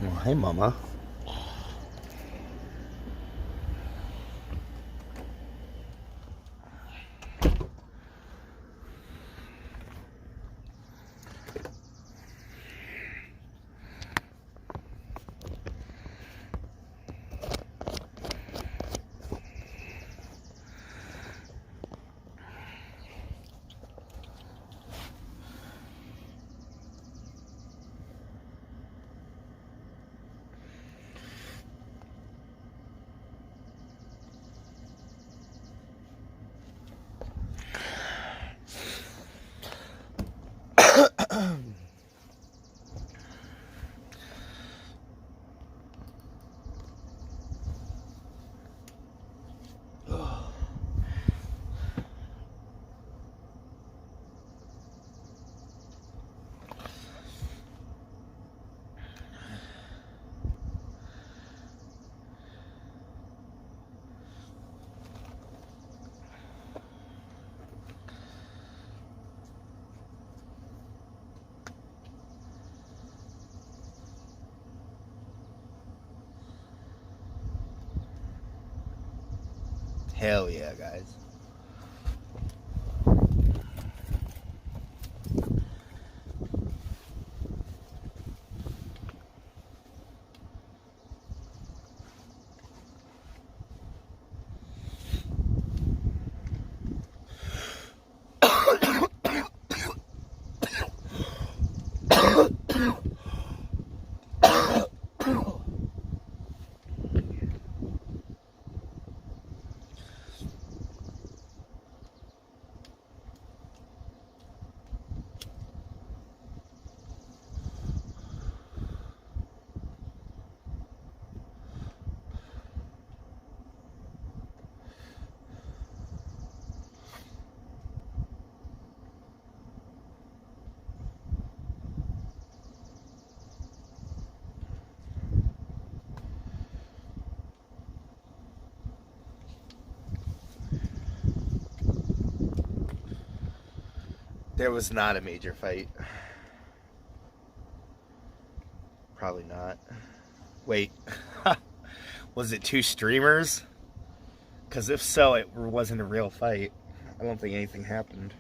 Well, hey, Mama. Hell yeah, guys. There was not a major fight. Probably not. Wait. Was it two streamers? Because if so, it wasn't a real fight. I don't think anything happened.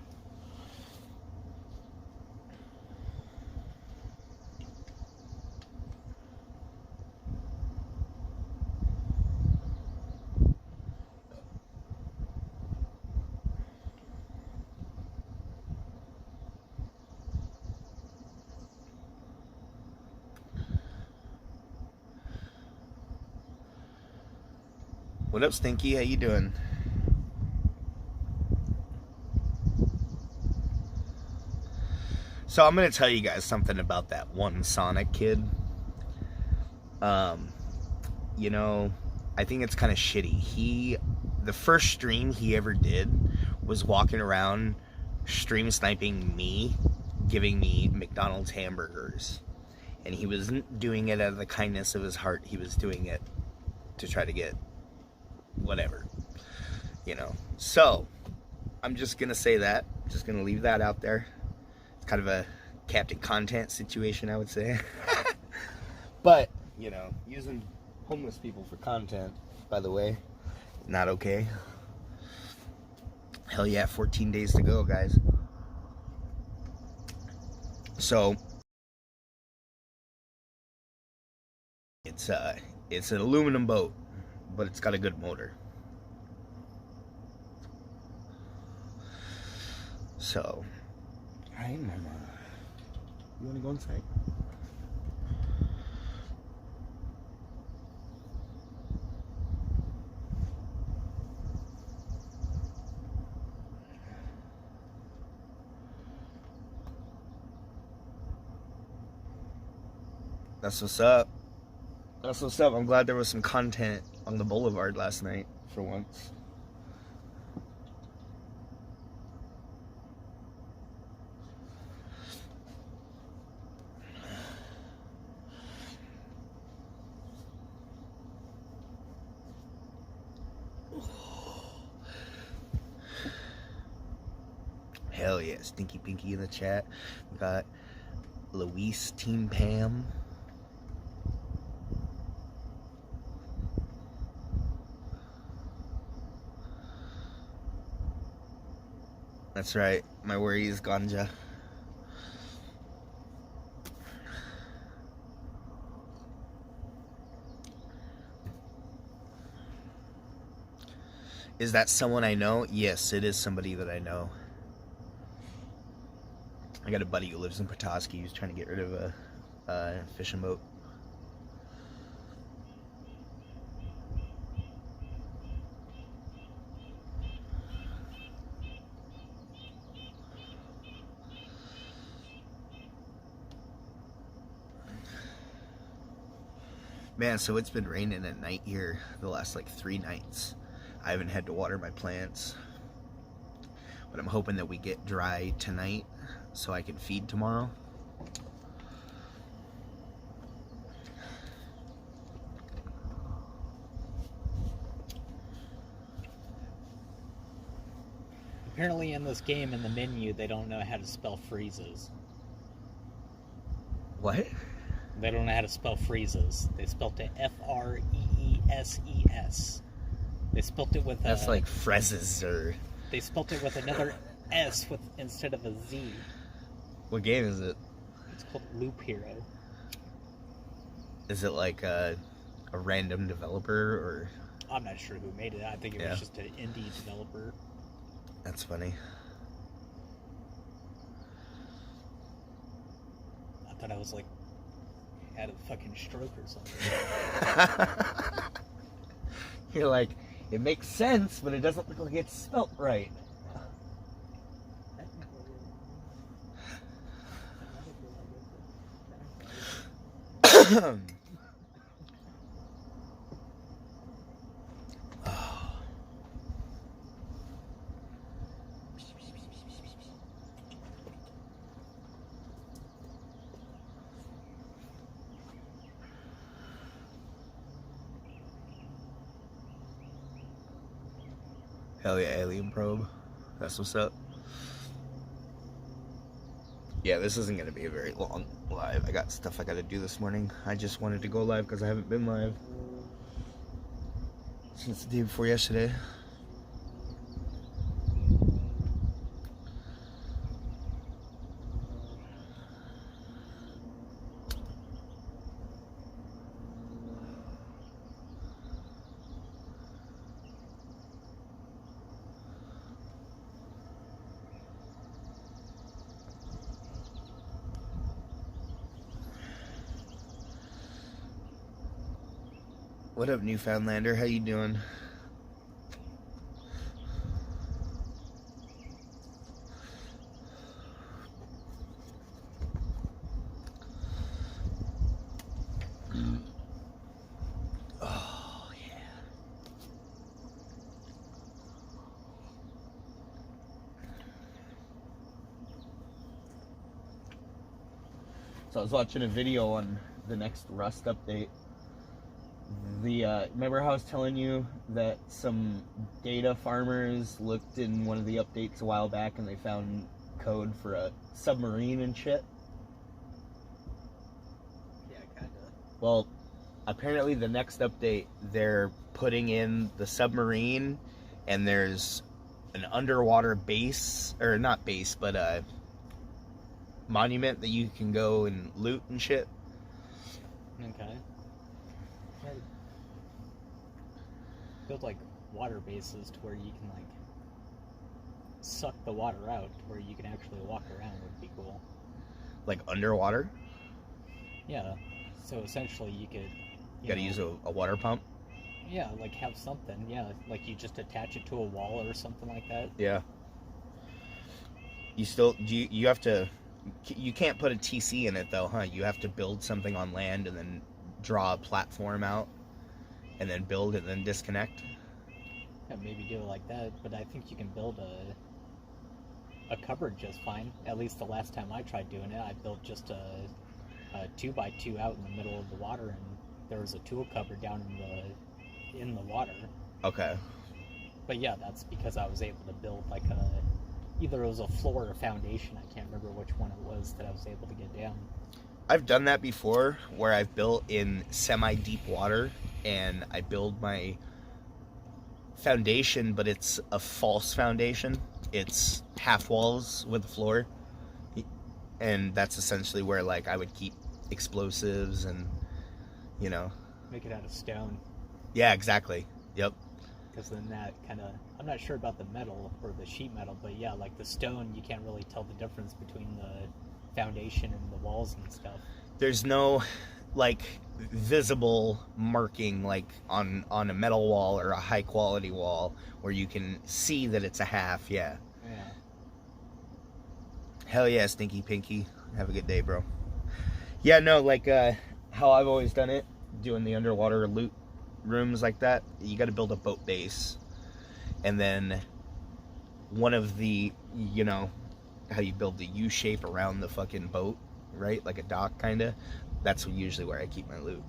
What up, Stinky? How you doing? So I'm gonna tell you guys something about that one Sonic kid. You know, I think it's kind of shitty. The first stream he ever did was walking around stream sniping me, giving me McDonald's hamburgers. And he wasn't doing it out of the kindness of his heart. He was doing it to try to get whatever, you know. So I'm just gonna say that, just gonna leave that out there. It's kind of a Captain Content situation, I would say. But, you know, using homeless people for content, by the way, not okay. Hell yeah, 14 days to go, guys. So it's an aluminum boat, but it's got a good motor. So, hi, Mama. You want to go inside? That's what's up. That's what's up. I'm glad there was some content on the boulevard last night, for once. Hell yeah, Stinky Pinky in the chat. We got Luis Team Pam. That's right. My worry is ganja. Is that someone I know? Yes, it is somebody that I know. I got a buddy who lives in Petoskey who's trying to get rid of a fishing boat. Man, so it's been raining at night here the last like 3 nights. I haven't had to water my plants, but I'm hoping that we get dry tonight so I can feed tomorrow. Apparently in this game, in the menu, they don't know how to spell freezes. What? They don't know how to spell freezes. They spelled it F-R-E-E-S-E-S. They spelled it with That's like frezzes or... They spelled it with another S instead of a Z. What game is it? It's called Loop Hero. Is it like a random developer or... I'm not sure who made it. I think it was just an indie developer. That's funny. I thought I was like... had a fucking stroke or something. You're like, it makes sense, but it doesn't look like it's spelt right. Hell yeah, alien probe. That's what's up. Yeah, this isn't going to be a very long live. I got stuff I got to do this morning. I just wanted to go live because I haven't been live since the day before yesterday. What up, Newfoundlander? How you doing? Oh, yeah. So I was watching a video on the next Rust update. Remember how I was telling you that some data farmers looked in one of the updates a while back and they found code for a submarine and shit? Yeah, kinda. Well, apparently the next update, they're putting in the submarine and there's an underwater base, or not base, but a monument that you can go and loot and shit. Okay. Build like water bases to where you can like suck the water out to where you can actually walk around would be cool. Like underwater? Yeah. So essentially you could... You gotta use a water pump? Yeah, like have something. Yeah, like you just attach it to a wall or something like that. Yeah. You still... You have to... You can't put a TC in it though, huh? You have to build something on land and then draw a platform out and then build and then disconnect. Yeah, maybe do it like that, but I think you can build a cupboard just fine. At least the last time I tried doing it, I built just a 2x2 out in the middle of the water, and there was a tool cupboard down in the water. Okay. But yeah, that's because I was able to build like either it was a floor or foundation. I can't remember which one it was that I was able to get down. I've done that before, where I've built in semi-deep water, and I build my foundation, but it's a false foundation. it's half walls with the floor, and that's essentially where like I would keep explosives and, you know. Make it out of stone. Yeah, exactly. Yep. Because then that kind of, I'm not sure about the metal or the sheet metal, but yeah, like the stone, you can't really tell the difference between the foundation and the walls and stuff. There's no like visible marking like on a metal wall or a high quality wall where you can see that it's a half. Yeah. Hell yeah, Stinky Pinky. Have a good day, bro. Yeah, no, like how I've always done it, doing the underwater loot rooms like that, you got to build a boat base, and then one of the, you know, how you build the U shape around the fucking boat, right? Like a dock, kind of. That's usually where I keep my loot.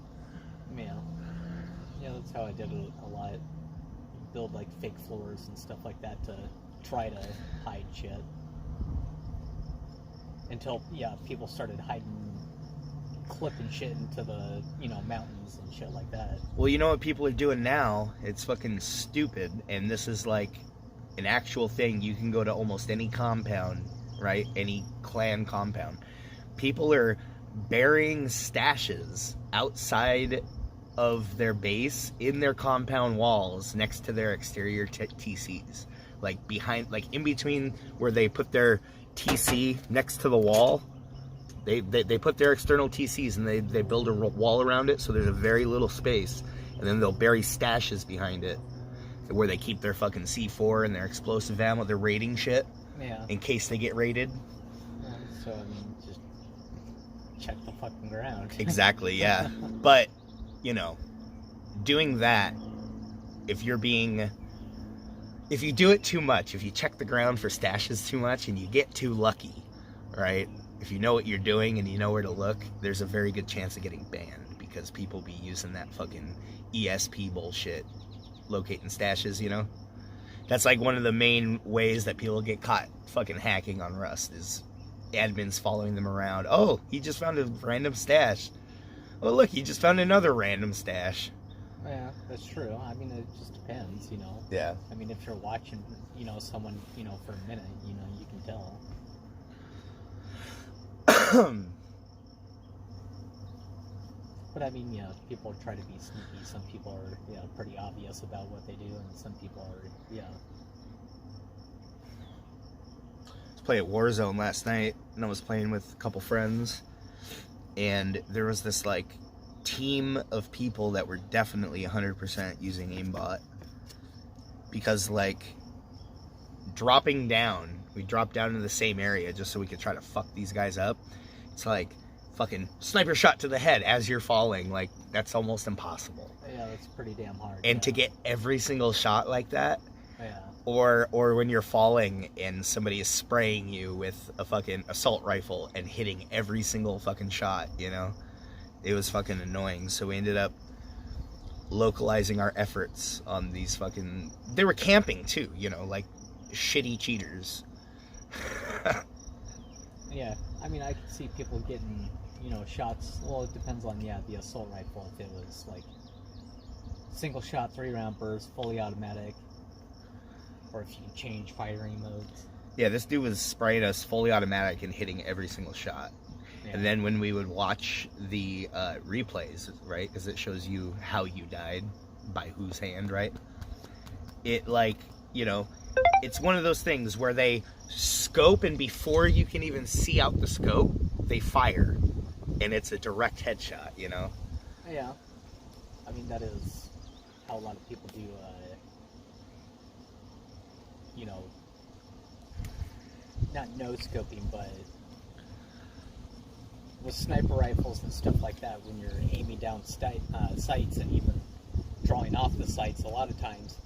Yeah, that's how I did it a lot. Build like fake floors and stuff like that to try to hide shit. Until, yeah, people started hiding, clipping shit into the, you know, mountains and shit like that. Well, you know what people are doing now? It's fucking stupid, and this is like an actual thing. You can go to almost any compound, right? Any clan compound. People are burying stashes outside of their base in their compound walls next to their exterior TCs. Like behind, like in between where they put their TC next to the wall, they put their external TCs and they build a wall around it, so there's a very little space, and then they'll bury stashes behind it where they keep their fucking C4 and their explosive ammo, their raiding shit, in case they get raided. Yeah, so I mean, just check the fucking ground. Exactly, yeah. But, you know, doing that, if you do it too much, if you check the ground for stashes too much and you get too lucky, right? If you know what you're doing and you know where to look, there's a very good chance of getting banned, because people be using that fucking ESP bullshit, locating stashes, you know? That's like one of the main ways that people get caught fucking hacking on Rust, is admins following them around. Oh, he just found a random stash. Oh, look, he just found another random stash. Yeah, that's true. I mean, it just depends, you know? Yeah. I mean, if you're watching, you know, someone, you know, for a minute, you know, you can tell. But I mean, yeah, people try to be sneaky. Some people are, yeah, pretty obvious about what they do, and some people are, yeah. I was playing Warzone last night, and I was playing with a couple friends, and there was this, like, team of people that were definitely 100% using aimbot, because, like, dropping down, we dropped down into the same area just so we could try to fuck these guys up. It's like fucking sniper shot to the head as you're falling. Like, that's almost impossible. Yeah, that's pretty damn hard. And to get every single shot like that, yeah. or when you're falling and somebody is spraying you with a fucking assault rifle and hitting every single fucking shot, you know? It was fucking annoying. So we ended up localizing our efforts on these fucking... They were camping too, you know, like shitty cheaters. Yeah, I mean, I can see people getting, you know, shots. Well, it depends on, yeah, the assault rifle. If it was like single shot, 3-round burst, fully automatic, or if you can change firing modes. Yeah, this dude was spraying us fully automatic and hitting every single shot. Yeah. And then when we would watch the replays, right, because it shows you how you died, by whose hand, right? It, like, you know, it's one of those things where they scope, and before you can even see out the scope, they fire. And it's a direct headshot, you know? Yeah. I mean, that is how a lot of people do, you know, not no-scoping, but with sniper rifles and stuff like that, when you're aiming down sights and even drawing off the sights, a lot of times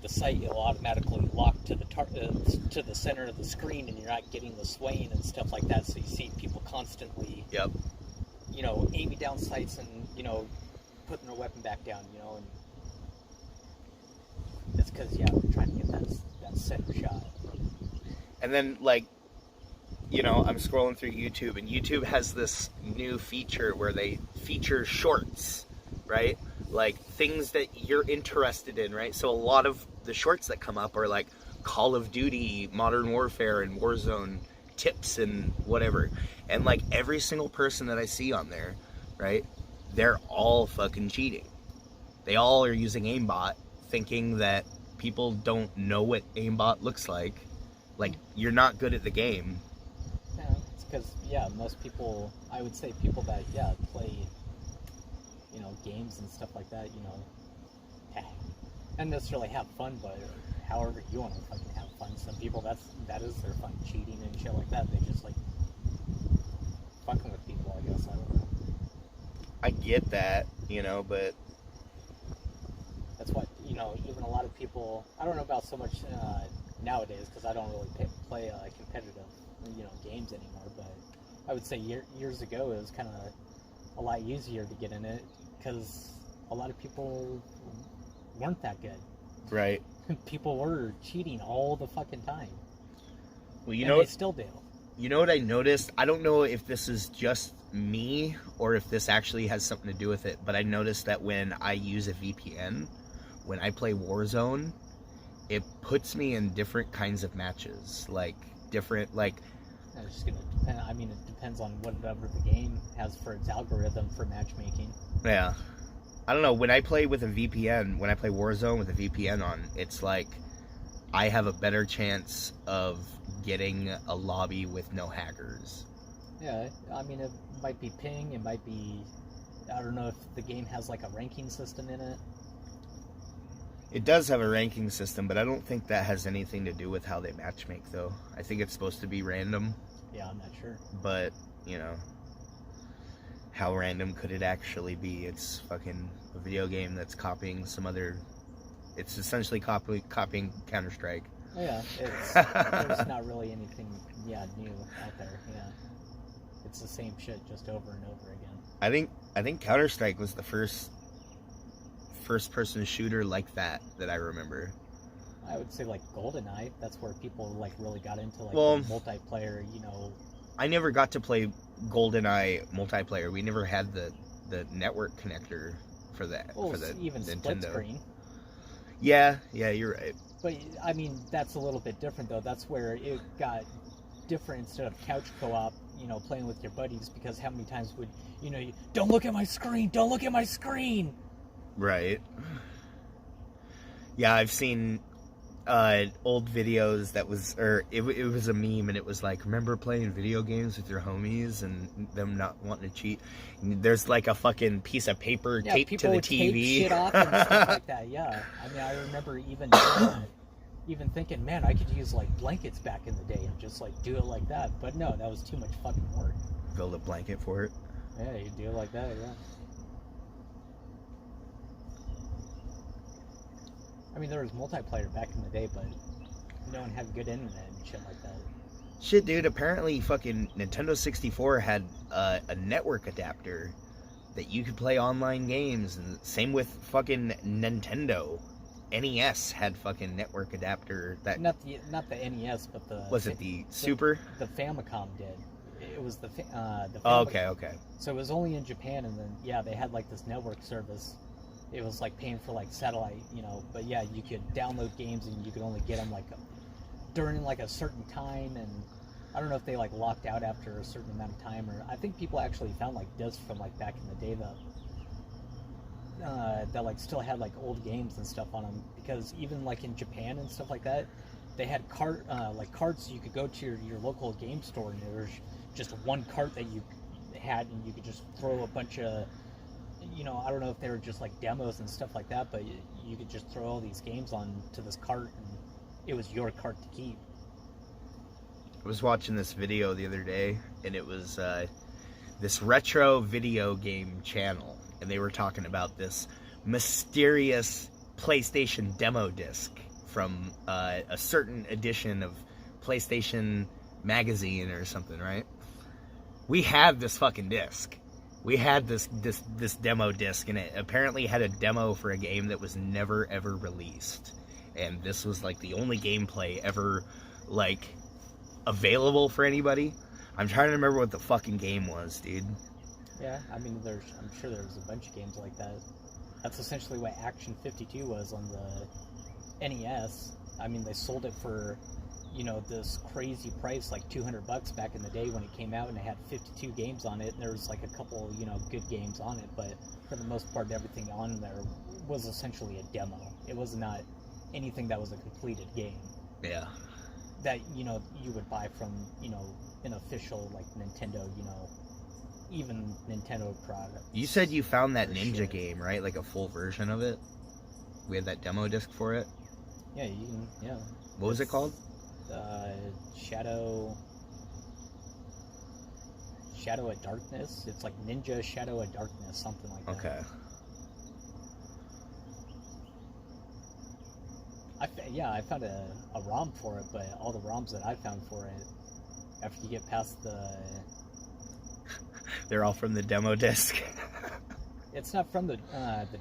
the sight will automatically lock to the center of the screen, and you're not getting the swaying and stuff like that. So you see people constantly, you know, aiming down sights and, you know, putting their weapon back down, you know, and it's because, yeah, they're trying to get that center shot. And then, like, you know, I'm scrolling through YouTube, and YouTube has this new feature where they feature shorts, right? Like, things that you're interested in, right? So a lot of the shorts that come up are like Call of Duty, Modern Warfare, and Warzone tips and whatever. And like every single person that I see on there, right, they're all fucking cheating. They all are using aimbot, thinking that people don't know what aimbot looks like. Like, you're not good at the game. Yeah, it's because, most people, I would say people that, play, games and stuff like that, and necessarily have fun, but however you want to fucking have fun. Some people, that is their fun, cheating and shit like that. They just, like, fucking with people, I guess. I don't know. I get that, but... That's what, even a lot of people, I don't know about so much nowadays, because I don't really play competitive, games anymore, but I would say years ago it was kind of a lot easier to get in it, because a lot of people weren't that good. Right. People were cheating all the fucking time. Well, they still do. You know what I noticed? I don't know if this is just me or if this actually has something to do with it, but I noticed that when I use a VPN, when I play Warzone, it puts me in different kinds of matches. Like, different, like... It's just gonna depend. I mean, it depends on whatever the game has for its algorithm for matchmaking. Yeah. I don't know, when I play with a VPN, when I play Warzone with a VPN on, it's like I have a better chance of getting a lobby with no hackers. Yeah, I mean, it might be ping, it might be... I don't know if the game has, like, a ranking system in it. It does have a ranking system, but I don't think that has anything to do with how they matchmake, though. I think it's supposed to be random. Yeah, I'm not sure. But, how random could it actually be? It's fucking a video game that's copying some other... It's essentially copying Counter-Strike. Oh, yeah, there's not really anything, new out there, It's the same shit just over and over again. I think Counter-Strike was the first-person shooter like that I remember. I would say, like, GoldenEye. That's where people, like, really got into, like, the multiplayer, I never got to play GoldenEye multiplayer. We never had the network connector for that. Well, for the even Nintendo. split screen. Yeah, you're right. But, I mean, that's a little bit different, though. That's where it got different instead of couch co-op, playing with your buddies, because how many times would, you, don't look at my screen! Don't look at my screen! Right. Yeah, I've seen old videos that was, or it was a meme, and it was like, remember playing video games with your homies and them not wanting to cheat? And there's like a fucking piece of paper taped to the TV. Tape shit off and stuff like that. Yeah, I mean, I remember even thinking, man, I could use like blankets back in the day and just like do it like that. But no, that was too much fucking work. Build a blanket for it. Yeah, you do it like that. Yeah. I mean, there was multiplayer back in the day, but no one had good internet and shit like that. Shit, dude, apparently fucking Nintendo 64 had a network adapter that you could play online games, and same with fucking Nintendo. NES had fucking network adapter that... Not the NES, but the... Was it the Super? The Famicom did. It was the Famicom. Oh, okay. So it was only in Japan, and then, they had like this network service. It was like paying for like satellite, but yeah, you could download games and you could only get them like during like a certain time, and I don't know if they like locked out after a certain amount of time, or I think people actually found like discs from like back in the day that like still had like old games and stuff on them, because even like in Japan and stuff like that, they had carts you could go to your local game store, and there was just one cart that you had, and you could just throw a bunch of, I don't know if they were just like demos and stuff like that, but you could just throw all these games onto this cart, and it was your cart to keep. I was watching this video the other day, and it was this retro video game channel, and they were talking about this mysterious PlayStation demo disc from a certain edition of PlayStation Magazine or something, right? We had this fucking disc. We had this demo disc, and it apparently had a demo for a game that was never ever released. And this was like the only gameplay ever like available for anybody. I'm trying to remember what the fucking game was, dude. Yeah, I mean, I'm sure there's a bunch of games like that. That's essentially what Action 52 was on the NES. I mean, they sold it for, this crazy price, like $200 back in the day when it came out, and it had 52 games on it. And there was like a couple, good games on it, but for the most part, everything on there was essentially a demo. It was not anything that was a completed game. Yeah. That, you would buy from, an official, like, Nintendo, even Nintendo product. You said you found that For Ninja shit. game, right? Like a full version of it? We had that demo disc for it? Yeah, you can, yeah. What was it called? Shadow at Darkness. It's like Ninja Shadow at Darkness, something like that. Okay. I found a ROM for it, but all the ROMs that I found for it, after you get past They're all from the demo disc. it's not from the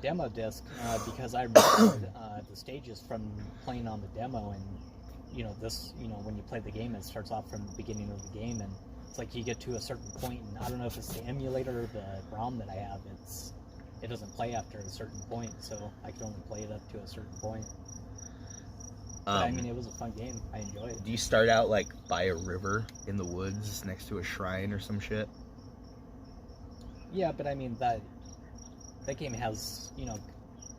demo disc, because I remember the stages from playing on the demo, and when you play the game, it starts off from the beginning of the game, and it's like you get to a certain point, and I don't know if it's the emulator or the ROM that I have. It doesn't play after a certain point, so I can only play it up to a certain point. But I mean, it was a fun game. I enjoy it. Do you start out like by a river in the woods next to a shrine or some shit? Yeah, but I mean that game has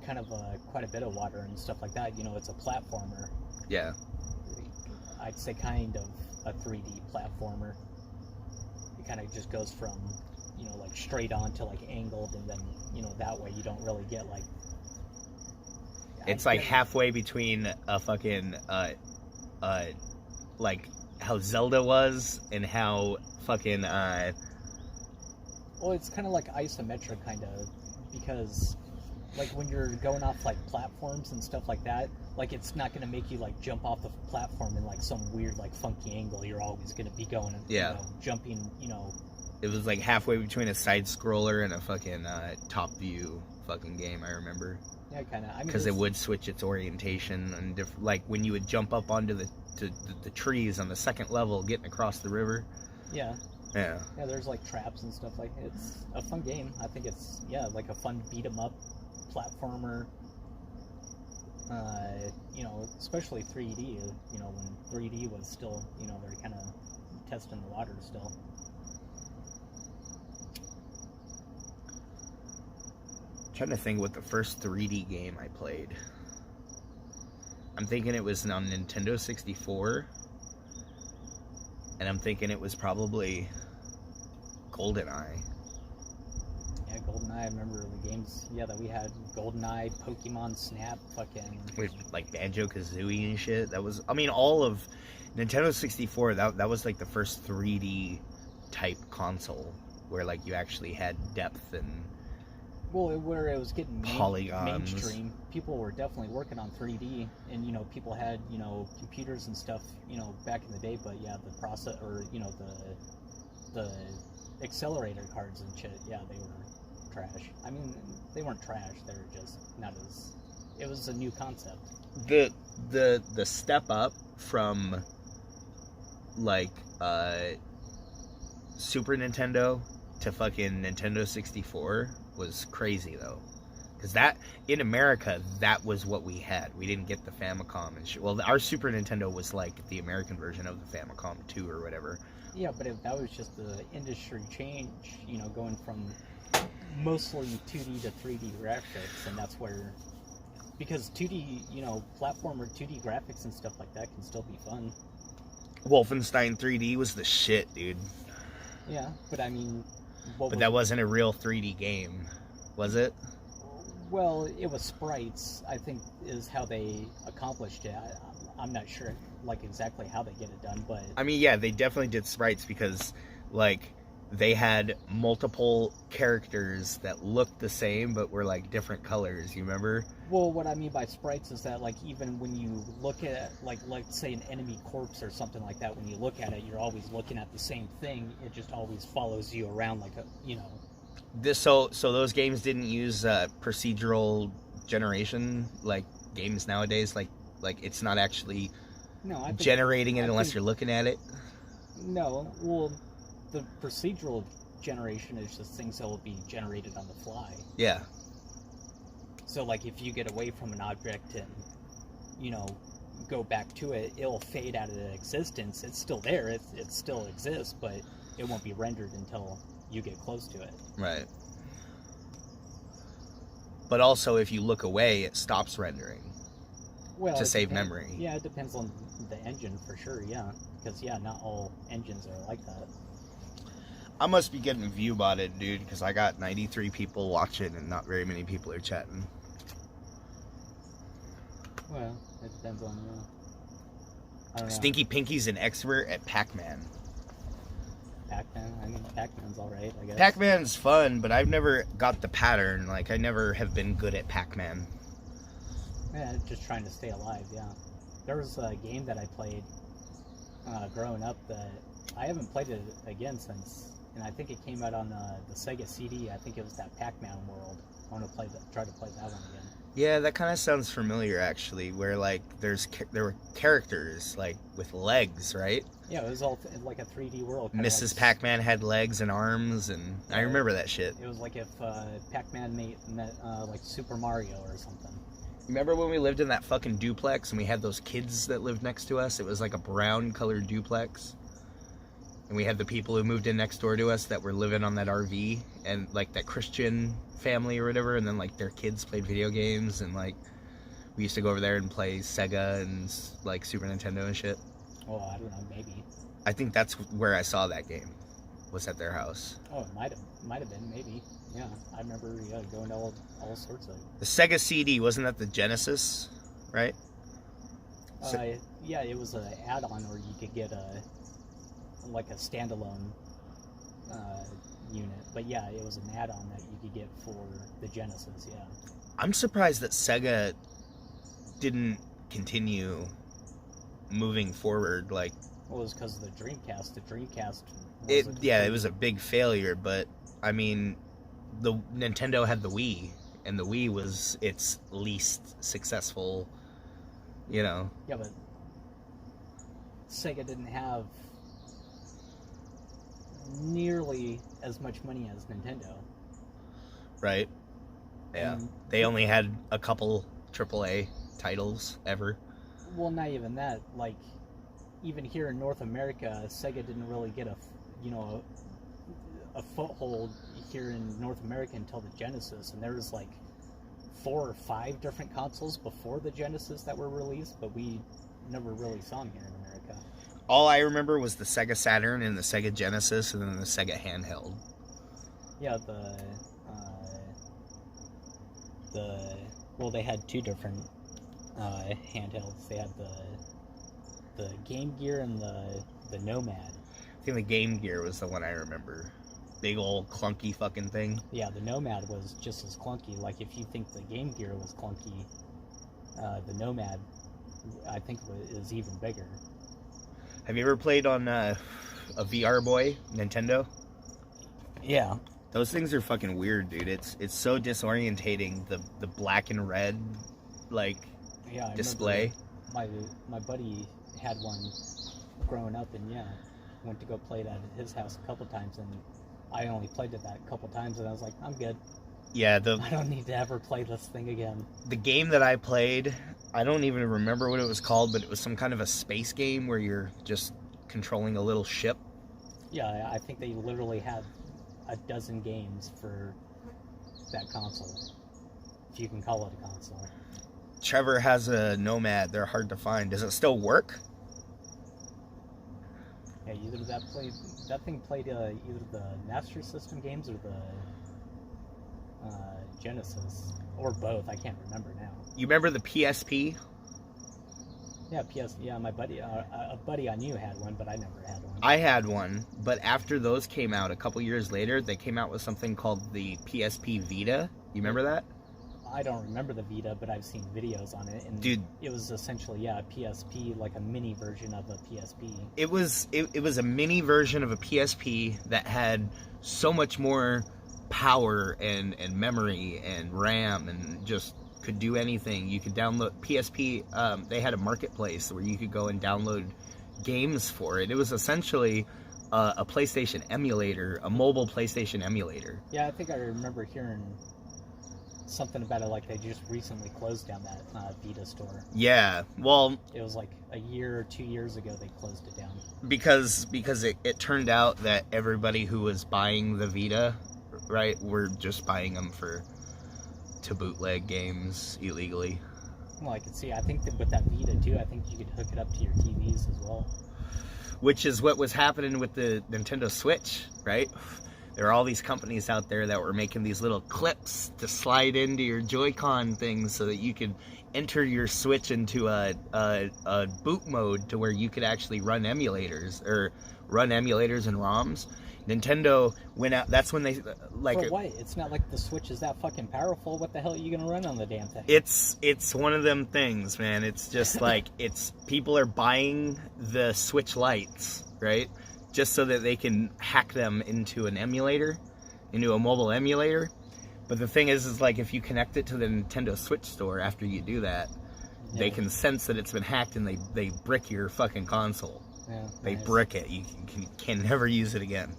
kind of quite a bit of water and stuff like that. It's a platformer. Yeah. I'd say kind of a 3D platformer. It kind of just goes from like straight on to like angled, and then that way you don't really get like. It's like halfway between a fucking like how Zelda was and how fucking Well, it's kind of like isometric, kind of, because like when you're going off like platforms and stuff like that, like it's not gonna make you like jump off the platform in like some weird like funky angle. You're always gonna be going, jumping, It was like halfway between a side scroller and a fucking top view fucking game. I remember. Yeah, kind of. I mean, Because it would switch its orientation and like when you would jump up onto the trees on the second level, getting across the river. Yeah. Yeah. Yeah, there's like traps and stuff like it. It's a fun game. I think it's like a fun beat 'em up platformer. Especially 3D. When 3D was still, they're kind of testing the water still. Trying to think what the first 3D game I played. I'm thinking it was on Nintendo 64. And I'm thinking it was probably GoldenEye. Yeah, GoldenEye. I remember the games, that we had. GoldenEye, Pokemon Snap, fucking. With like Banjo-Kazooie and shit. That was, I mean, all of Nintendo 64, that was like the first 3D type console where like you actually had depth and Well, where it was getting polygons. mainstream, people were definitely working on 3D, and people had computers and stuff back in the day. But yeah, the process or the accelerator cards and shit, they were trash. I mean, they weren't trash; they were just not as. It was a new concept. The step up from like Super Nintendo to fucking Nintendo 64 was crazy though, because that in America that was what we had. We didn't get the Famicom and shit. Well, our Super Nintendo was like the American version of the Famicom 2 or whatever. Yeah, but that was just the industry change, going from mostly 2D to 3D graphics, and that's where, because 2D, platformer 2D graphics and stuff like that can still be fun. Wolfenstein 3D was the shit, dude. Yeah, but I mean, but that wasn't a real 3D game, was it? Well, it was sprites, I think, is how they accomplished it. I'm not sure, like, exactly how they get it done, but... I mean, yeah, they definitely did sprites because, like, they had multiple characters that looked the same but were, like, different colors, you remember? Well, what I mean by sprites is that, like, even when you look at, like say, an enemy corpse or something like that, when you look at it, you're always looking at the same thing. It just always follows you around like a, So those games didn't use procedural generation like games nowadays. Like it's not actually generating it unless you're looking at it. No, well, the procedural generation is just things that will be generated on the fly. Yeah. So like if you get away from an object and go back to it, it'll fade out of existence. It's still there. It still exists, but it won't be rendered until you get close to it. Right. But also, if you look away, it stops rendering Well, to it save depends- memory. Yeah, it depends on the engine for sure. Yeah, because not all engines are like that. I must be getting view botted, dude, because I got 93 people watching and not very many people are chatting. Well, it depends on I don't know. Stinky Pinky's an expert at Pac-Man. Pac-Man. I mean, Pac-Man's all right, I guess. Pac-Man's fun, but I've never got the pattern. Like, I never have been good at Pac-Man. Yeah, just trying to stay alive. Yeah, there was a game that I played growing up that I haven't played it again since, and I think it came out on the Sega CD. I think it was that Pac-Man World. I want to try to play that one again. Yeah, that kind of sounds familiar, actually, where, like, there were characters, like, with legs, right? Yeah, it was all like a 3D world. kinda Mrs. like, Pac-Man had legs and arms, and I remember that shit. It was like if Pac-Man met like Super Mario or something. Remember when we lived in that fucking duplex and we had those kids that lived next to us? It was like a brown colored duplex. And we had the people who moved in next door to us that were living on that RV, and like that Christian family or whatever, and then like their kids played video games, and like we used to go over there and play Sega and like Super Nintendo and shit. Oh, I don't know, maybe. I think that's where I saw that game, was at their house. Oh, it might have been, maybe. Yeah, I remember going to all sorts of. The Sega CD, wasn't that the Genesis, right? Yeah, it was an add-on where you could get a standalone unit. But yeah, it was an add-on that you could get for the Genesis. Yeah. I'm surprised that Sega didn't continue moving forward. Like, Well, it was because of the Dreamcast. The Dreamcast. it was a big failure. But I mean, the Nintendo had the Wii, and the Wii was its least successful. You know. Yeah, but Sega didn't have nearly as much money as Nintendo. Right. Yeah. And- They only had a couple AAA titles ever. Well, not even that. Like, even here in North America, Sega didn't really get a foothold here in North America until the Genesis, and there was like 4 or 5 different consoles before the Genesis that were released, but we never really saw them here in America. All I remember was the Sega Saturn and the Sega Genesis, and then the Sega handheld. Yeah, well, they had 2 different handhelds. They had the Game Gear and the Nomad. I think the Game Gear was the one I remember. Big old clunky fucking thing. Yeah, the Nomad was just as clunky. Like, if you think the Game Gear was clunky, the Nomad, I think, is even bigger. Have you ever played on a VR Boy, Nintendo? Yeah. Those things are fucking weird, dude. It's so disorientating, the black and red, like, Yeah, I display. remember my buddy had one growing up, and yeah, went to go play it at his house a couple times, and I only played it that couple times, and I was like, I'm good. Yeah, I don't need to ever play this thing again. the game that I played, I don't even remember what it was called, but it was some kind of a space game where you're just controlling a little ship. Yeah, I think they literally had a dozen games for that console, if you can call it a console. Trevor has a Nomad. They're hard to find. Does it still work? Yeah, that thing played either the Master System games or the Genesis, or both. I can't remember now. You remember the PSP? Yeah, my buddy, a buddy I knew had one, but I never had one. I had one, but after those came out, a couple years later, they came out with something called the PSP Vita. You remember that? I don't remember the Vita, but I've seen videos on it, and Dude, it was essentially a PSP, like a mini version of a PSP. it was a mini version of a PSP that had so much more power and memory and RAM, and just could do anything. You could download PSP. They had a marketplace where you could go and download games for it. It was essentially a PlayStation emulator, a mobile PlayStation emulator. Yeah, I think I remember hearing something about it, like they just recently closed down that Vita store. Yeah, well, It was like a year or 2 years ago they closed it down. because it turned out that everybody who was buying the Vita, right, were just buying them to bootleg games illegally. Well, I can see. I think that with that Vita too, I think you could hook it up to your TVs as well. Which is what was happening with the Nintendo Switch, right? There are all these companies out there that were making these little clips to slide into your Joy-Con things so that you could enter your Switch into a boot mode to where you could actually run emulators and ROMs. Nintendo went out. That's when they like. For what? It's not like the Switch is that fucking powerful. What the hell are you gonna run on the damn thing? It's one of them things, man. It's just like people are buying the Switch Lites, right? Just so that they can hack them into an emulator, into a mobile emulator. But the thing is like if you connect it to the Nintendo Switch store after you do that, they can sense that it's been hacked and they brick your fucking console. Yeah, they brick it. You can never use it again.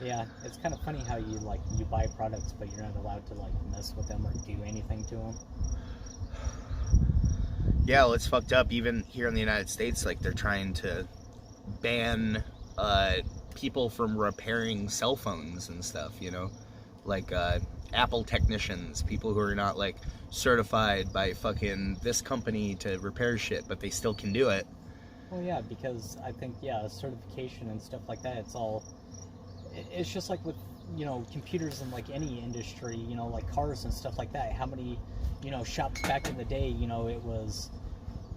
Yeah, it's kind of funny how you buy products, but you're not allowed to like mess with them or do anything to them. Yeah, well, it's fucked up. Even here in the United States, like they're trying to ban people from repairing cell phones and stuff. You know, like Apple technicians, people who are not like certified by fucking this company to repair shit, but they still can do it. Well, yeah, because I think certification and stuff like that. It's just like with, computers in like any industry, like cars and stuff like that. How many, shops back in the day, it was,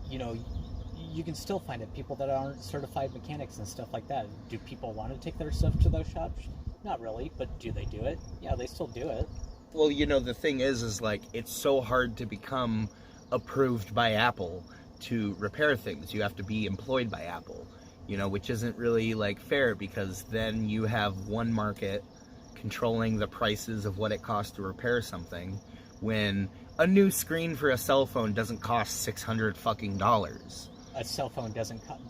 you can still find it. People that aren't certified mechanics and stuff like that. Do people want to take their stuff to those shops? Not really, but do they do it? Yeah, they still do it. Well, the thing is like, it's so hard to become approved by Apple to repair things. You have to be employed by Apple. Which isn't really like fair because then you have one market controlling the prices of what it costs to repair something when a new screen for a cell phone doesn't cost $600 fucking dollars. A cell phone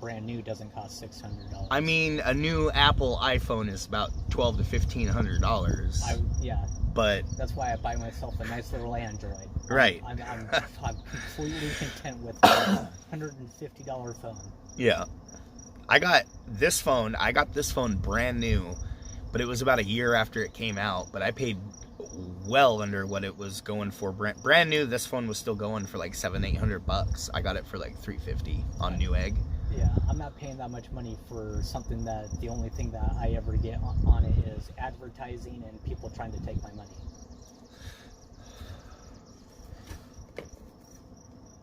brand new doesn't cost $600. I mean, a new Apple iPhone is about $1,200 to $1,500. Yeah. But that's why I buy myself a nice little Android. Right. I'm completely content with a $150 phone. Yeah. I got this phone brand new, but it was about a year after it came out, but I paid well under what it was going for. Brand new, this phone was still going for like $700-800. I got it for like $350 on Newegg. Yeah, I'm not paying that much money for something that the only thing that I ever get on it is advertising and people trying to take my money.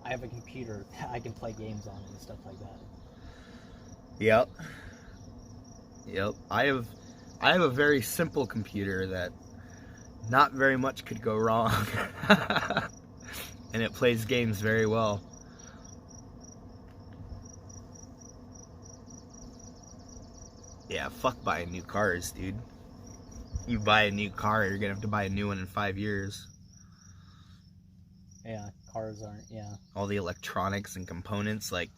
I have a computer I can play games on and stuff like that. Yep. I have a very simple computer that not very much could go wrong. And it plays games very well. Yeah, fuck buying new cars, dude. You buy a new car, you're gonna have to buy a new one in 5 years. Yeah, cars aren't, all the electronics and components, like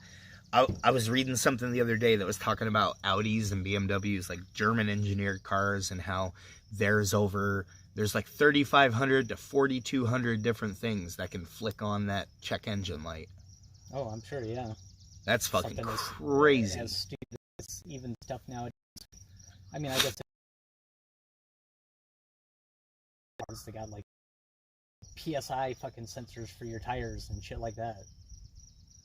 I was reading something the other day that was talking about Audis and BMWs, like German engineered cars, and how there's like 3,500 to 4,200 different things that can flick on that check engine light. Oh, I'm sure, yeah. That's fucking crazy. As stupid as even stuff nowadays. I mean, I guess they got like PSI fucking sensors for your tires and shit like that.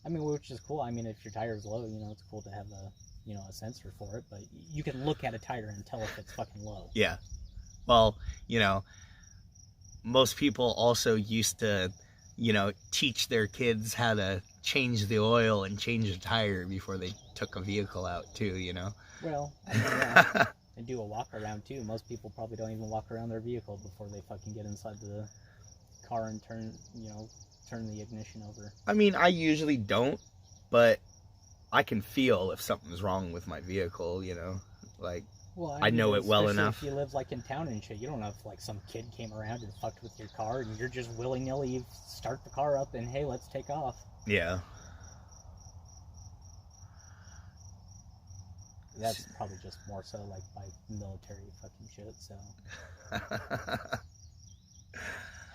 I mean, which is cool. I mean, if your tire's low, it's cool to have a sensor for it, but you can look at a tire and tell if it's fucking low. Yeah. Well, most people also used to, teach their kids how to change the oil and change the tire before they took a vehicle out too, Well, I mean, yeah, and do a walk around too. Most people probably don't even walk around their vehicle before they fucking get inside the car and turn the ignition over. I mean, I usually don't, but I can feel if something's wrong with my vehicle, like, well, I know it well enough. If you live like in town and shit, you don't know if like some kid came around and fucked with your car and you're just willy-nilly start the car up and hey, let's take off. Yeah. That's probably just more so like by military fucking shit, so.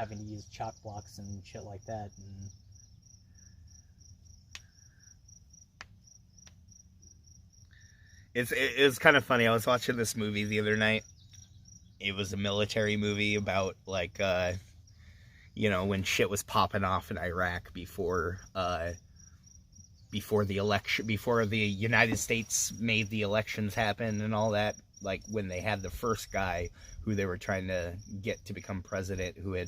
having to use chalk blocks and shit like that. And it's kind of funny. I was watching this movie the other night. It was a military movie about like when shit was popping off in Iraq before the election, before the United States made the elections happen and all that. Like when they had the first guy who they were trying to get to become president, who had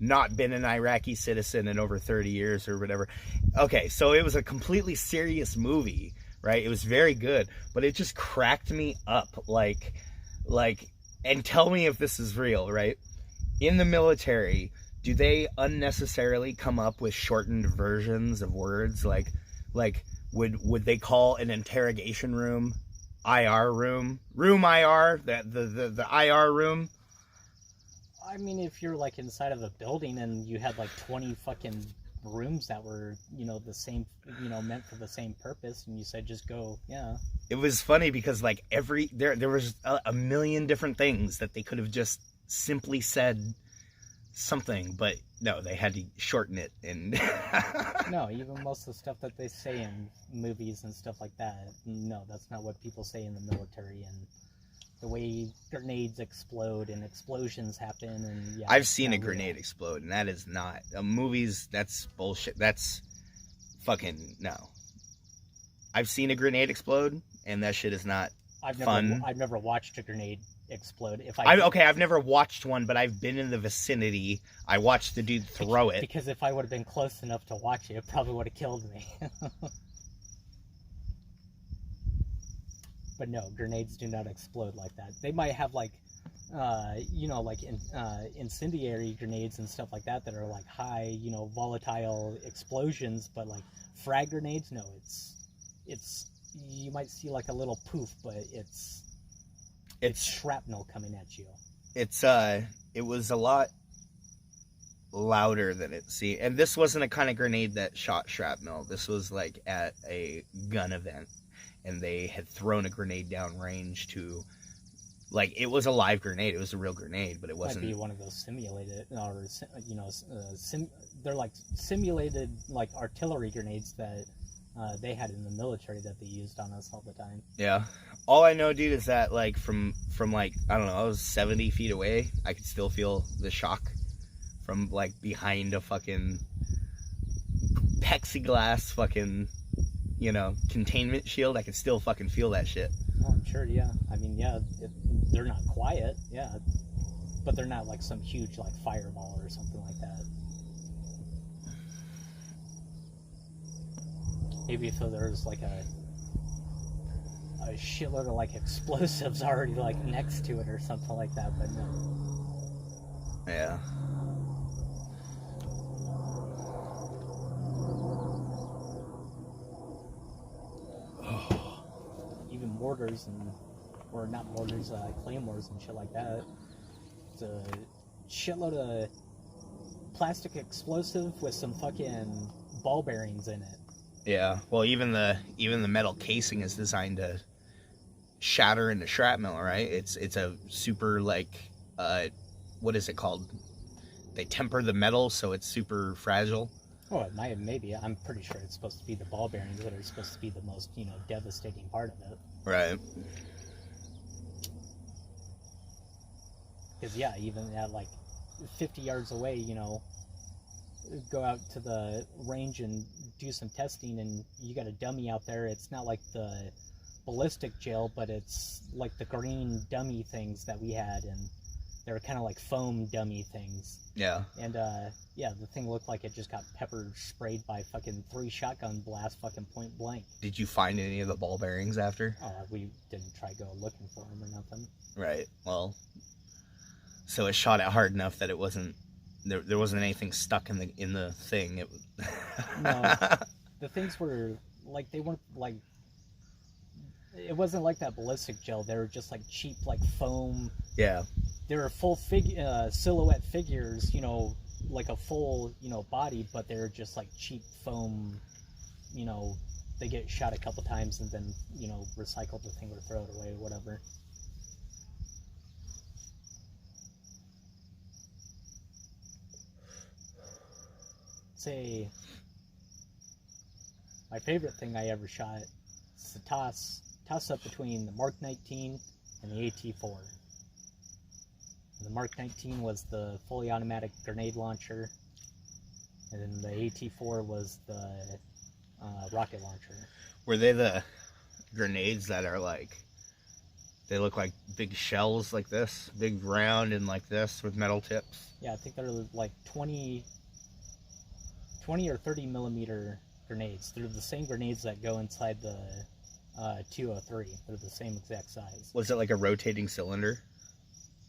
not been an Iraqi citizen in over 30 years or whatever. Okay, so it was a completely serious movie, right? It was very good, but it just cracked me up. Like, and tell me if this is real, right? In the military, do they unnecessarily come up with shortened versions of words? Like would they call an interrogation room IR room IR, the IR room? I mean, if you're like inside of a building and you had like 20 fucking rooms that were, the same, meant for the same purpose, and you said just go, yeah. It was funny because like there was a million different things that they could have just simply said something, but no, they had to shorten it. And no, even most of the stuff that they say in movies and stuff like that, no, that's not what people say in the military. And the way grenades explode and explosions happen, and yeah, I've seen a grenade explode, and that is not movies. That's bullshit. That's fucking no. I've seen a grenade explode, and that shit is not fun. I've never watched a grenade explode. I've never watched one, but I've been in the vicinity. I watched the dude throw it. Because if I would have been close enough to watch it, it probably would have killed me. But no, grenades do not explode like that. They might have like, incendiary grenades and stuff like that are like high, volatile explosions. But like frag grenades, no, it's you might see like a little poof, but it's shrapnel coming at you. It was a lot louder than it seemed. And this wasn't a kind of grenade that shot shrapnel. This was like at a gun event, and they had thrown a grenade down range to, like, it was a live grenade. It was a real grenade, but it wasn't. Might be one of those simulated, or they're like simulated like artillery grenades that they had in the military that they used on us all the time. Yeah. All I know, dude, is that like from like, I don't know, I was 70 feet away. I could still feel the shock from like behind a fucking plexiglass fucking, containment shield. I could still fucking feel that shit. Oh, I'm sure, yeah. I mean, yeah, they're not quiet, yeah. But they're not like some huge like fireball or something like that. Maybe if there's like a shitload of like explosives already like next to it or something like that, but no. Yeah. Even mortars or not mortars, claymores and shit like that. It's a shitload of plastic explosive with some fucking ball bearings in it. Yeah, well, even the metal casing is designed to shatter into shrapnel, right? It's a super like what is it called? They temper the metal so it's super fragile. Oh, it might, maybe. I'm pretty sure it's supposed to be the ball bearings that are supposed to be the most, devastating part of it. Right. Because yeah, even at like 50 yards away, go out to the range and do some testing, and you got a dummy out there. It's not like the ballistic gel, but it's like the green dummy things that we had, and they were kind of like foam dummy things. Yeah. And yeah, the thing looked like it just got pepper sprayed by fucking 3 shotgun blasts, fucking point blank. Did you find any of the ball bearings after? Oh, we didn't try go looking for them or nothing. Right. Well, so it shot it hard enough that it wasn't. There wasn't anything stuck in the thing. No, the things were like, they weren't like, it wasn't like that ballistic gel. They were just like cheap like foam. Yeah. They were full silhouette figures, like a full body, but they're just like cheap foam. They get shot a couple times and then recycle the thing or throw it away or whatever. say my favorite thing I ever shot is the toss up between the Mark 19 and the AT-4. The Mark 19 was the fully automatic grenade launcher, and then the AT-4 was the rocket launcher. Were they the grenades that are like, they look like big shells like this, big round and like this with metal tips? Yeah, I think they're like 20 or 30 millimeter grenades. They're the same grenades that go inside the 203. They're the same exact size. Was it like a rotating cylinder?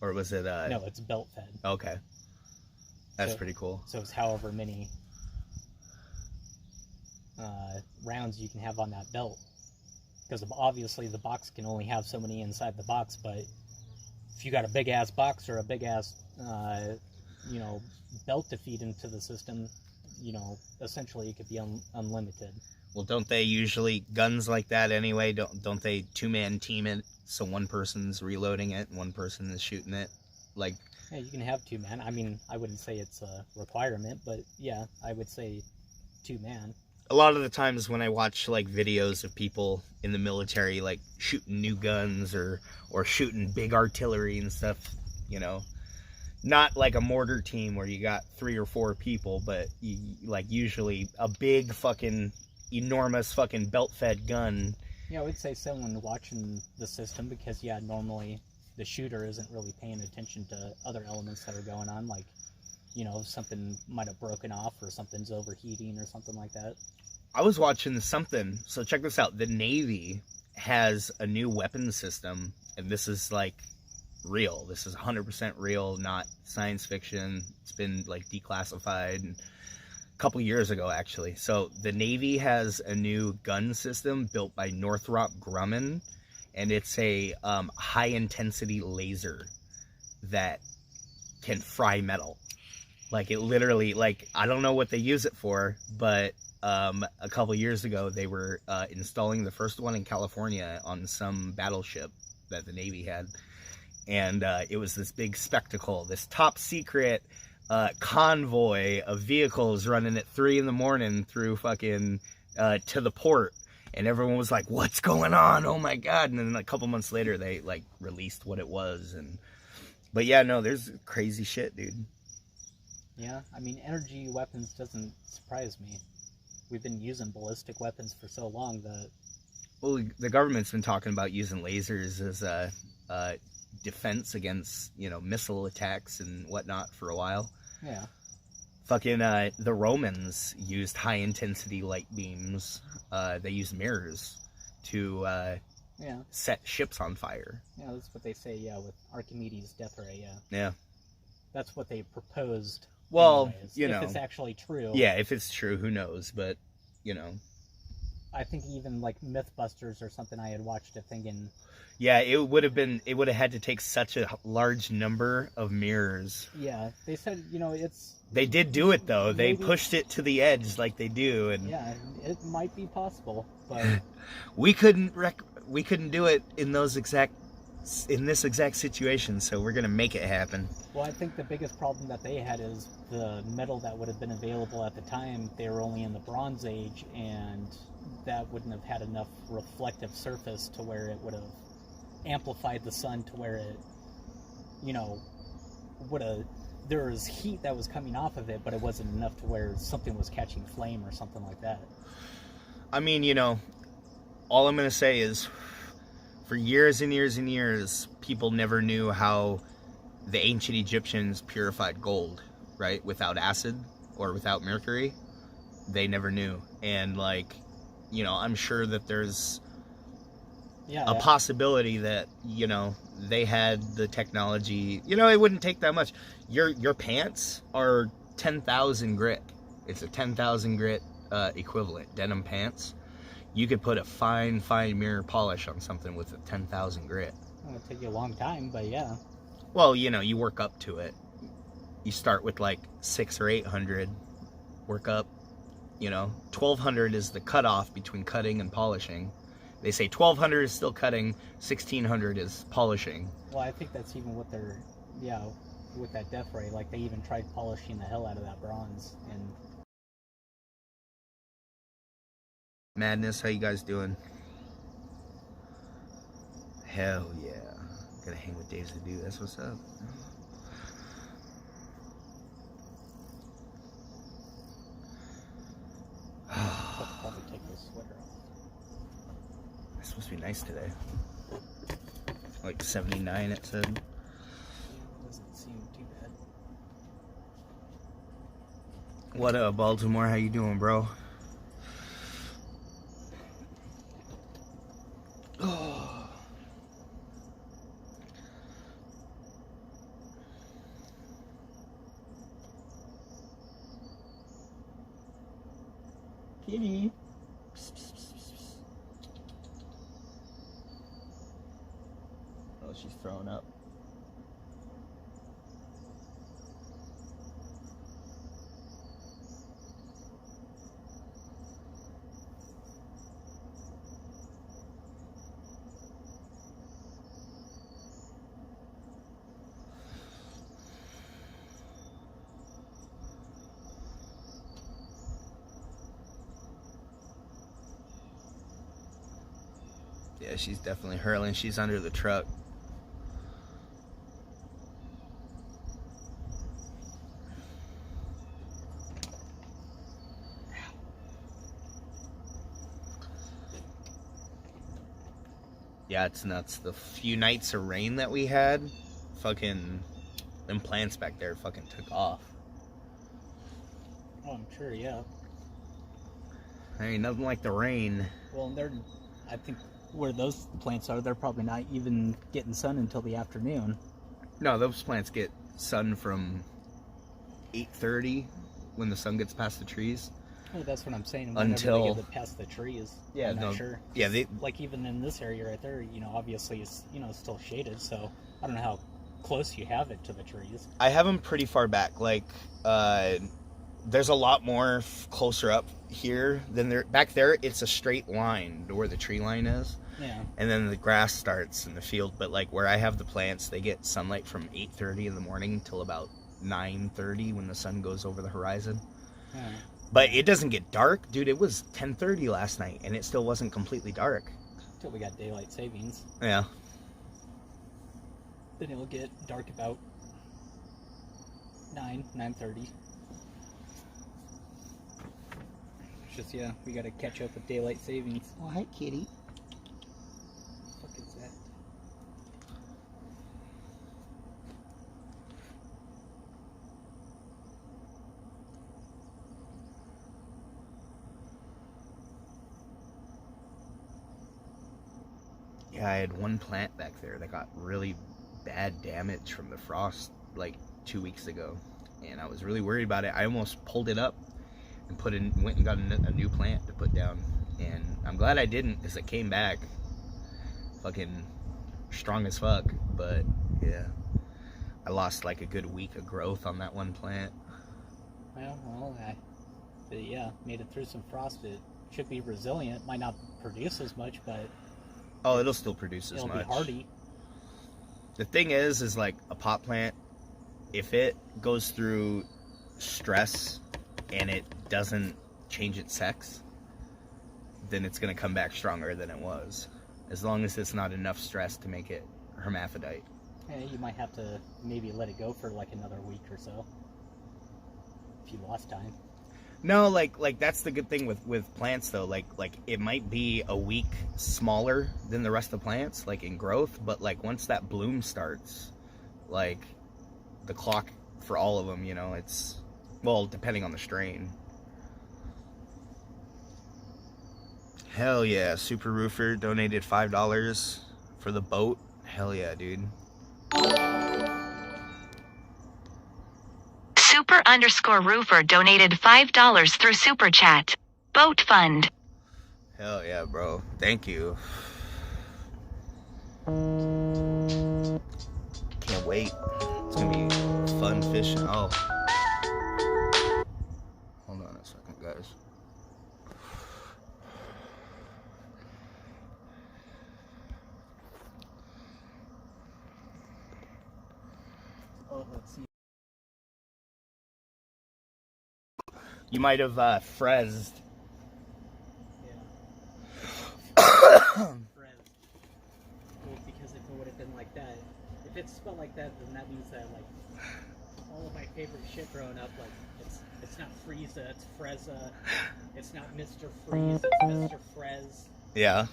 Or was it No, it's belt fed. Okay. That's pretty cool. So it's however many rounds you can have on that belt. Because obviously the box can only have so many inside the box, but if you got a big ass box or a big ass belt to feed into the system, essentially it could be unlimited. Well, don't they usually, guns like that anyway, don't they two-man team it, so one person's reloading it and one person is shooting it? Like, yeah, you can have two man. I mean, I wouldn't say it's a requirement, but yeah, I would say two man. A lot of the times when I watch like videos of people in the military like shooting new guns or shooting big artillery and stuff, not like a mortar team where you got 3 or 4 people, but like usually a big fucking enormous fucking belt-fed gun. Yeah, I would say someone watching the system, because normally the shooter isn't really paying attention to other elements that are going on, like something might have broken off or something's overheating or something like that. I was watching something, so check this out. The Navy has a new weapon system, and this is like real. This is 100% real, not science fiction. It's been like declassified a couple years ago, actually. So the Navy has a new gun system built by Northrop Grumman, and it's a high-intensity laser that can fry metal. Like, it literally, like, I don't know what they use it for, but a couple years ago they were installing the first one in California on some battleship that the Navy had. And it was this big spectacle, this top secret convoy of vehicles running at 3 in the morning through fucking to the port. And everyone was like, what's going on? Oh my God. And then a couple months later they like released what it was. But yeah, no, there's crazy shit, dude. Yeah, I mean, energy weapons doesn't surprise me. We've been using ballistic weapons for so long that... Well, the government's been talking about using lasers as a defense against, missile attacks and whatnot for a while. Yeah. Fucking, the Romans used high-intensity light beams. They used mirrors to set ships on fire. Yeah, that's what they say, with Archimedes' death ray, Yeah. That's what they proposed. Well, anyways, if it's actually true. Yeah, if it's true, who knows? But, I think even like Mythbusters or something I had watched it thinking... Yeah, it would have had to take such a large number of mirrors. Yeah, they said, it's... They did do it, though. They pushed it to the edge like they do. And yeah, it might be possible, but... we couldn't do it in this exact situation, so we're going to make it happen. Well, I think the biggest problem that they had is the metal that would have been available at the time. They were only in the Bronze Age, and that wouldn't have had enough reflective surface to where it would have amplified the sun to where it, would have... There was heat that was coming off of it, but it wasn't enough to where something was catching flame or something like that. I mean, all I'm going to say is, for years and years and years, people never knew how the ancient Egyptians purified gold, right? Without acid or without mercury. They never knew. And, I'm sure that there's a possibility that, they had the technology. It wouldn't take that much. Your pants are 10,000 grit. It's a 10,000 grit equivalent. Denim pants. You could put a fine mirror polish on something with a 10,000 grit. Well, it'll take you a long time, but yeah. Well, you work up to it. You start with like 600 or 800, work up. 1,200 is the cutoff between cutting and polishing. They say 1,200 is still cutting, 1,600 is polishing. Well, I think that's even what they're, with that death ray, like they even tried polishing the hell out of that bronze, and Madness, how you guys doing? Hell yeah. Gotta hang with Dave's the Dude. That's what's up. I'll probably take this sweater off. It's supposed to be nice today. Like 79 it said. Yeah, it doesn't seem too bad. What up, Baltimore? How you doing, bro? Oh. Kitty. Oh, she's throwing up. Yeah, she's definitely hurling. She's under the truck. Yeah, it's nuts. The few nights of rain that we had, fucking, them plants back there fucking took off. Oh, I'm sure, yeah. There ain't nothing like the rain. Well, I think where those plants are, they're probably not even getting sun until the afternoon. No, those plants get sun from 8:30 when the sun gets past the trees. Oh, that's what I'm saying. Until they get past the trees. Yeah, I'm not no, sure. yeah, they Like even in this area right there, obviously it's still shaded. So I don't know how close you have it to the trees. I have them pretty far back. Like, there's a lot more closer up here than there. Back there, it's a straight line to where the tree line is. Yeah. And then the grass starts in the field. But like where I have the plants, they get sunlight from 8:30 in the morning till about 9:30 when the sun goes over the horizon. Yeah. But it doesn't get dark, dude. It was 10:30 last night, and it still wasn't completely dark. Till we got daylight savings. Yeah. Then it'll get dark about 9:30. It's just we gotta catch up with daylight savings. Oh, hi, kitty. What the fuck is that? Yeah, I had one plant back there that got really bad damage from the frost like 2 weeks ago, and I was really worried about it. I almost pulled it up and went and got a new plant to put down, and I'm glad I didn't because it came back fucking strong as fuck. But yeah, I lost like a good week of growth on that one plant. Well, made it through some frost. It should be resilient. Might not produce as much, but oh, it'll still produce as much. It'll be hardy. The thing is like a pot plant, if it goes through stress and it doesn't change its sex, then it's going to come back stronger than it was, as long as it's not enough stress to make it hermaphrodite. Yeah, you might have to maybe let it go for like another week or so if you lost time. No, like that's the good thing with plants though. Like it might be a week smaller than the rest of the plants, like in growth, but like once that bloom starts, like the clock for all of them, it's, well, depending on the strain. Hell yeah, Super Roofer donated $5 for the boat. Hell yeah, dude. Super_Roofer donated $5 through Super Chat. Boat Fund. Hell yeah, bro. Thank you. Can't wait. It's gonna be fun fishing. Oh. Hold on a second, guys. Oh, let's see. You might have frezzed. Yeah. Frez. Well, because if it would have been like that, if it's spelled like that, then that means that like all of my favorite shit growing up, like it's not Frieza, it's Freza. It's not Mr. Freeze, it's Mr. Frez. Yeah.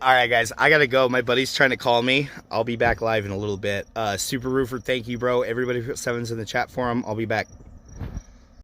Alright guys, I gotta go. My buddy's trying to call me. I'll be back live in a little bit. Super Roofer, thank you bro. Everybody put sevens in the chat for him. I'll be back.